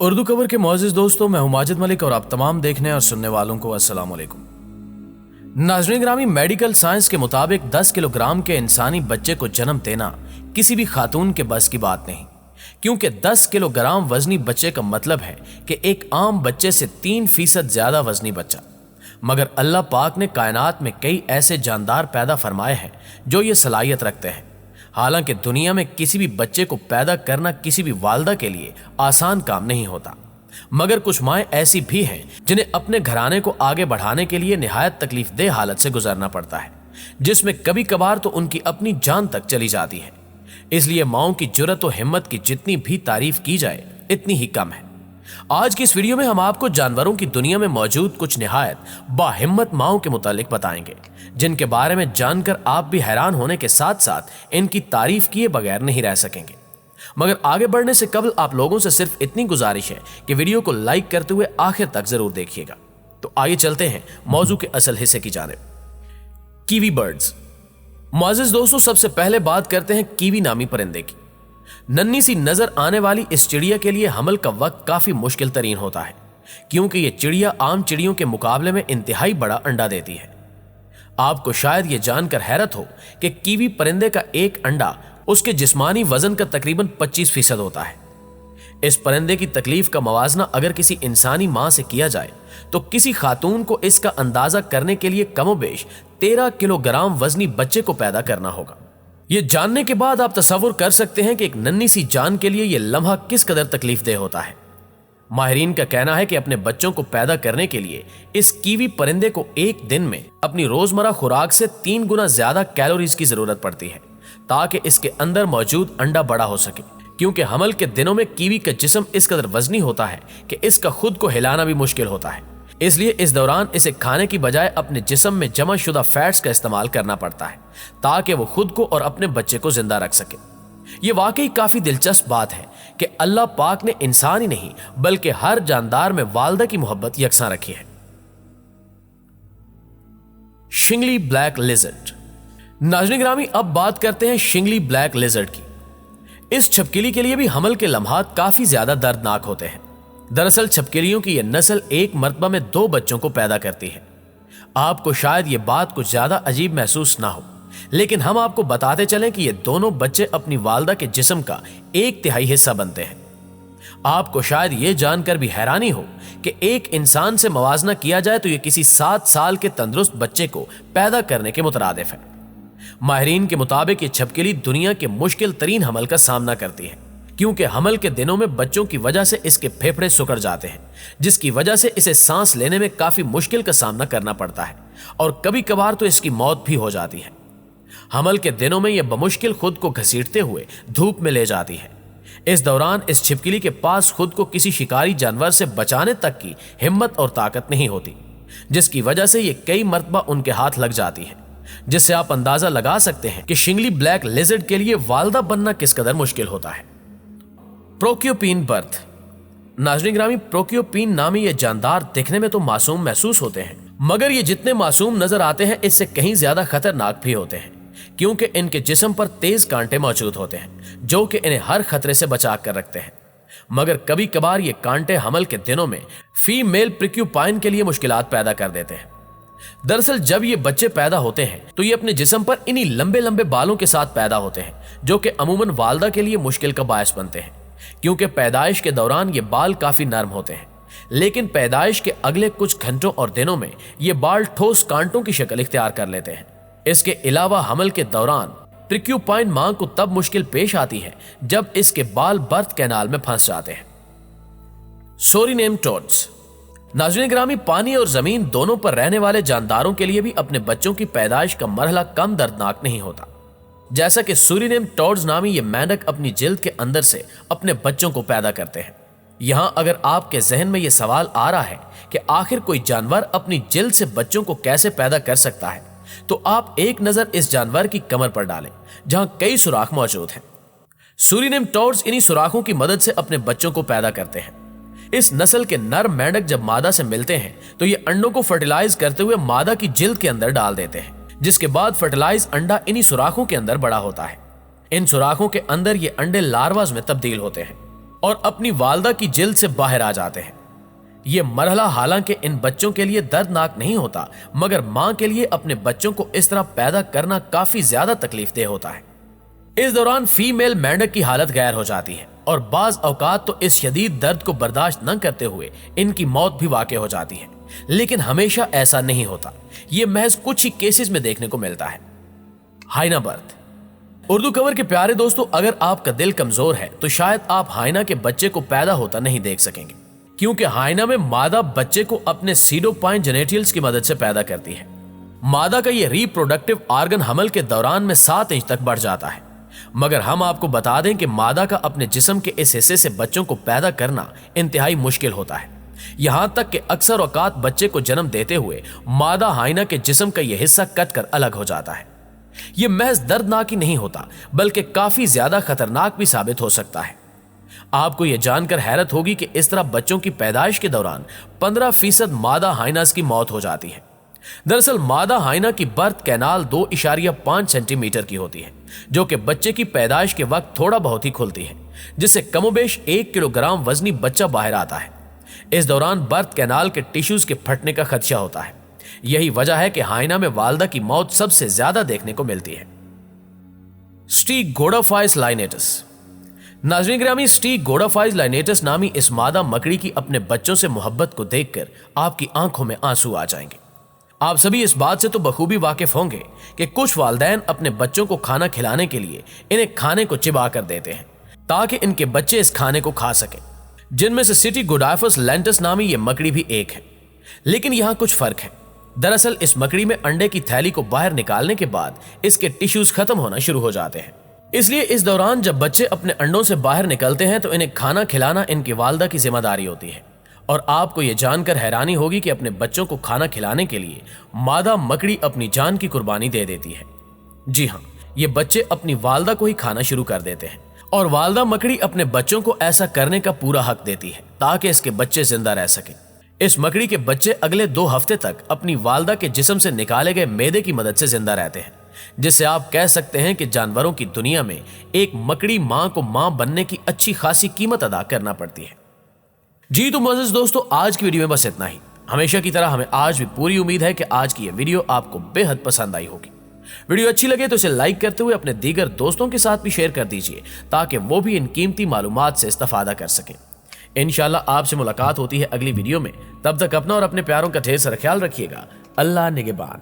उर्दू खबर के मोअज़्ज़िज़ दोस्तों, मैं हूं माजिद मलिक और आप तमाम देखने और सुनने वालों को अस्सलाम वालेकुम। नाज़रीन ग्रामी, मेडिकल साइंस के मुताबिक 10 किलोग्राम के इंसानी बच्चे को जन्म देना किसी भी खातून के बस की बात नहीं, क्योंकि 10 किलोग्राम वजनी बच्चे का मतलब है कि एक आम बच्चे से 3% ज्यादा वजनी बच्चा। मगर अल्लाह पाक ने कायनात में कई ऐसे जानदार पैदा फरमाए हैं जो ये सलाहियत रखते हैं। हालांकि दुनिया में किसी भी बच्चे को पैदा करना किसी भी वालदा के लिए आसान काम नहीं होता, मगर कुछ माएँ ऐसी भी हैं जिन्हें अपने घराने को आगे बढ़ाने के लिए निहायत तकलीफदेह हालत से गुजरना पड़ता है, जिसमें कभी कभार तो उनकी अपनी जान तक चली जाती है। इसलिए माओं की जुर्रत और हिम्मत की जितनी भी तारीफ की जाए इतनी ही कम है। आज की इस वीडियो में हम आपको जानवरों की दुनिया में मौजूद कुछ निहायत बाहिम्मत माओं के मुतालिक बताएंगे, जिनके बारे में जानकर आप भी हैरान होने के साथ साथ इनकी तारीफ किए बगैर नहीं रह सकेंगे। मगर आगे बढ़ने से कबल आप लोगों से सिर्फ इतनी गुजारिश है कि वीडियो को लाइक करते हुए आखिर तक जरूर देखिएगा। तो आइए चलते हैं मौजू के असल हिस्से की जानिब। Kiwi birds. मुअज़्ज़िज़ दोस्तों, सबसे पहले बात करते हैं कीवी नामी परिंदे की। नन्ही सी नजर आने वाली इस चिड़िया के लिए हमल का वक्त काफी मुश्किल तरीन होता है, क्योंकि ये चिड़िया आम चिड़ियों के मुकाबले में इंतहाई बड़ा अंडा देती है। आपको शायद ये जानकर हैरत हो कि कीवी परिंदे का एक अंडा उसके जिस्मानी वजन का तकरीबन 25% होता है। इस परिंदे की तकलीफ का मवाजना अगर किसी इंसानी मां से किया जाए तो किसी खातून को इसका अंदाजा करने के लिए कमोबेश 13 किलोग्राम वजनी बच्चे को पैदा करना होगा। ये जानने के बाद आप तसव्वुर कर सकते हैं कि एक नन्ही सी जान के लिए यह लम्हा किस कदर तकलीफदेह होता है। माहिरीन का कहना है कि अपने बच्चों को पैदा करने के लिए इस कीवी परिंदे को एक दिन में अपनी रोजमर्रा खुराक से 3 गुना ज्यादा कैलोरीज की जरूरत पड़ती है, ताकि इसके अंदर मौजूद अंडा बड़ा हो सके। क्योंकि हमल के दिनों में कीवी का जिस्म इस कदर वजनी होता है कि इसका खुद को हिलाना भी मुश्किल होता है, इसलिए इस दौरान इसे खाने की बजाय अपने जिस्म में जमा शुदा फैट्स का इस्तेमाल करना पड़ता है, ताकि वो खुद को और अपने बच्चे को जिंदा रख सके। ये वाकई काफी दिलचस्प बात है कि अल्लाह पाक ने इंसान ही नहीं बल्कि हर जानदार में वालदा की मोहब्बत यकसां रखी है। शिंगली ब्लैक लिजर्ड। नाज़रीन ग्रामी, अब बात करते हैं शिंगली ब्लैक लिजर्ड की। इस छपकिली के लिए भी हमल के लम्हात काफी ज्यादा दर्दनाक होते हैं। दरअसल छपकिलियों की यह नस्ल एक मर्तबा में 2 बच्चों को पैदा करती है। आपको शायद ये बात कुछ ज्यादा अजीब महसूस ना हो, लेकिन हम आपको बताते चलें कि ये दोनों बच्चे अपनी वालदा के जिस्म का 1/3 हिस्सा बनते हैं। आपको शायद ये जानकर भी हैरानी हो कि एक इंसान से मवाजना किया जाए तो ये किसी 7 साल के तंदुरुस्त बच्चे को पैदा करने के मुतरादिफ है। माहिरीन के मुताबिक ये छपकिली दुनिया के मुश्किल तरीन हमल का सामना करती है, क्योंकि हमल के दिनों में बच्चों की वजह से इसके फेफड़े सिकुड़ जाते हैं, जिसकी वजह से इसे सांस लेने में काफी मुश्किल का सामना करना पड़ता है और कभी कभार तो इसकी मौत भी हो जाती है। हमल के दिनों में यह बमुश्किल खुद को घसीटते हुए धूप में ले जाती है। इस दौरान इस छिपकली के पास खुद को किसी शिकारी जानवर से बचाने तक की हिम्मत और ताकत नहीं होती, जिसकी वजह से यह कई मर्तबा उनके हाथ लग जाती है, जिससे आप अंदाजा लगा सकते हैं कि शिंगली ब्लैक लिजर्ड के लिए वालदा बनना किस कदर मुश्किल होता है। प्रोक्योपिन बर्थ। नाज़रीन ग्रामी, प्रोक्योपिन नामी ये जानदार दिखने में तो मासूम महसूस होते हैं, मगर ये जितने मासूम नजर आते हैं इससे कहीं ज्यादा खतरनाक भी होते हैं, क्योंकि इनके जिस्म पर तेज कांटे मौजूद होते हैं जो कि इन्हें हर खतरे से बचा कर रखते हैं। मगर कभी कभार ये कांटे हमल के दिनों में फीमेल प्रोक्योपाइन के लिए मुश्किलात पैदा कर देते हैं। दरअसल जब ये बच्चे पैदा होते हैं तो ये अपने जिस्म पर इन्हीं लंबे लंबे बालों के साथ पैदा होते हैं, जो कि अमूमन वालदा के लिए मुश्किल का बायस बनते हैं, क्योंकि पैदाइश के दौरान ये बाल काफी नरम होते हैं, लेकिन पैदाइश के अगले कुछ घंटों और दिनों में ये बाल ठोस कांटों की शक्ल इख्तियार कर लेते हैं। इसके अलावा हमल के दौरान प्रोक्योपाइन मां को तब मुश्किल पेश आती है जब इसके बाल बर्थ कैनाल में फंस जाते हैं। Suriname toads. नाज़रीन ग्रामी, पानी और जमीन दोनों पर रहने वाले जानदारों के लिए भी अपने बच्चों की पैदाइश का मरहला कम दर्दनाक नहीं होता। जैसा कि सूरीनेम टोड्स नामी ये मेंढक अपनी जिल्द के अंदर से अपने बच्चों को पैदा करते हैं। यहां अगर आपके जहन में यह सवाल आ रहा है कि आखिर कोई जानवर अपनी जिल्द से बच्चों को कैसे पैदा कर सकता है, तो आप एक नजर इस जानवर की कमर पर डालें, जहां कई सुराख मौजूद हैं। सूरीनेम टोड्स इन्हीं सुराखों की मदद से अपने बच्चों को पैदा करते हैं। इस नस्ल के नर मेंढक जब मादा से मिलते हैं तो ये अंडों को फर्टिलाइज करते हुए मादा की जिल्द के अंदर डाल देते हैं, जिसके बाद फर्टिलाइज अंडा इन्हीं सुराखों के अंदर बड़ा होता है। इन सुराखों के अंदर ये अंडे लार्वास में तब्दील होते हैं और अपनी वालदा की जिल्द से बाहर आ जाते हैं। ये मरहला हालांकि इन बच्चों के लिए दर्दनाक नहीं होता, मगर मां के लिए अपने बच्चों को इस तरह पैदा करना काफी ज्यादा तकलीफदेह होता है। इस दौरान फीमेल मेंढक की हालत गैर हो जाती है और बाज औकात तो इस शदीद दर्द को बर्दाश्त न करते हुए इनकी मौत भी वाक़ई हो जाती है। लेकिन हमेशा ऐसा नहीं होता, ये महज कुछ ही केसेस में देखने को मिलता है। हाइना बर्थ। उर्दू कवर के प्यारे दोस्तों, अगर आपका दिल कमजोर है तो शायद आप हाइना के बच्चे को पैदा होता नहीं देख सकेंगे, क्योंकि हाइना में मादा बच्चे को अपने सीडोपाइन जेनेटियल्स की मदद से पैदा करती है। मादा का ये रिप्रोडक्टिव आर्गन हमल के दौरान में 7 इंच तक बढ़ जाता है, मगर हम आपको बता दें कि मादा का अपने जिस्म के इस हिस्से से बच्चों को पैदा करना इंतहाई मुश्किल होता है। यहां तक कि अक्सर औकात बच्चे को जन्म देते हुए मादा हाइना के जिस्म का यह हिस्सा कटकर अलग हो जाता है। यह महज दर्दनाक ही नहीं होता, बल्कि काफी ज्यादा खतरनाक भी साबित हो सकता है। आपको यह जानकर हैरत होगी कि इस तरह बच्चों की पैदाइश के दौरान 15% मादा हाइनास की मौत हो जाती है। दरअसल मादा हाइना की बर्थ कैनाल 2.5 सेंटीमीटर की होती है, जो कि बच्चे की पैदाइश के वक्त थोड़ा बहुत ही खुलती है, जिससे कमोबेश 1 किलोग्राम वजनी बच्चा बाहर आता है। इस दौरान बर्थ कैनाल के टिश्यूज के फटने का खदशा होता है। यही वजह है कि हाइना में वालदा की मौत सबसे ज्यादा देखने को मिलती है। स्टीगोडाफाइस लाइनेटस। नाज़रीन गिरामी, स्टीगोडाफाइस लाइनेटस नामी इस मादा मकड़ी की अपने बच्चों से मोहब्बत को देखकर आपकी आंखों में आंसू आ जाएंगे। आप सभी इस बात से तो बखूबी वाकिफ होंगे कि कुछ वालिदैन अपने बच्चों को खाना खिलाने के लिए इन्हें खाने को चिबा कर देते हैं ताकि इनके बच्चे इस खाने को खा सकें, जिनमें से स्टीगोडाफाइस लाइनेटस नामी ये मकड़ी भी एक है। लेकिन यहां कुछ फर्क है। दरअसल इस मकड़ी में अंडे की थैली को बाहर निकालने के बाद इसके टिश्यूज खत्म होना शुरू हो जाते हैं। इसलिए इस दौरान जब बच्चे अपने अंडों से बाहर निकलते हैं तो इन्हें खाना खिलाना इनकी वालदा की जिम्मेदारी होती है। और आपको यह जानकर हैरानी होगी कि अपने बच्चों को खाना खिलाने के लिए मादा मकड़ी अपनी जान की कुर्बानी दे देती है। जी हाँ, ये बच्चे अपनी वालदा को ही खाना शुरू कर देते हैं और वालदा मकड़ी अपने बच्चों को ऐसा करने का पूरा हक देती है ताकि इसके बच्चे जिंदा रह सकें। इस मकड़ी के बच्चे अगले 2 हफ्ते तक अपनी वालदा के जिस्म से निकाले गए मैदे की मदद से जिंदा रहते हैं, जिससे आप कह सकते हैं कि जानवरों की दुनिया में एक मकड़ी मां को मां बनने की अच्छी खासी कीमत अदा करना पड़ती है। जी तो मोअज़्ज़िज़ दोस्तों, आज की वीडियो में बस इतना ही। हमेशा की तरह हमें आज भी पूरी उम्मीद है कि आज की यह वीडियो आपको बेहद पसंद आई होगी। वीडियो अच्छी लगे तो इसे लाइक करते हुए अपने दीगर दोस्तों के साथ भी शेयर कर दीजिए ताकि वो भी इन कीमती मालूमात से इस्तेफादा कर सकें। इंशाल्लाह आपसे मुलाकात होती है अगली वीडियो में। तब तक अपना और अपने प्यारों का ढेर सारा ख्याल रखिएगा। अल्लाह निगहबान।